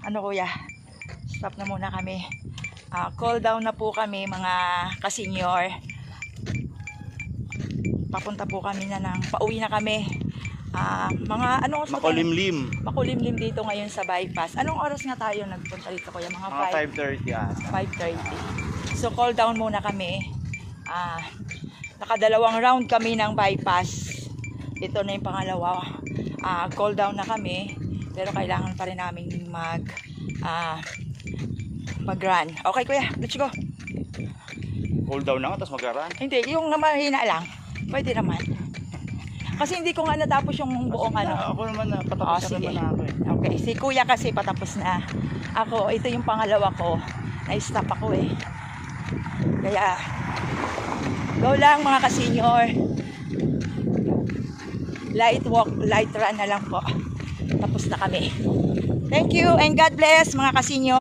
Ano kuya? Stop na muna kami. Call down na po kami mga ka-senior. Papunta po kami na pauwi na kami. Mga anong oras Makulimlim. Makulimlim dito ngayon sa bypass. Anong oras nga tayo nagpunta dito kuya? Mga 5:30 ata. 5:30. So call down muna kami. Nakadalawang round kami ng bypass. Ito na yung pangalawa. Call down na kami. Pero kailangan pa rin namin mag-run. Okay kuya, let's go. Cool down na nga, tapos mag-run. Hindi, yung mahina lang. Pwede naman. Kasi hindi ko nga natapos yung buong Ako naman na, patapos sige. naman ako eh. Okay, si kuya kasi patapos na. Ako, ito yung pangalawa ko. Na-stop ako eh. Kaya, go lang mga ka-senior. Light walk, light run na lang po. Tapos na kami. Thank you and God bless mga ka-senior.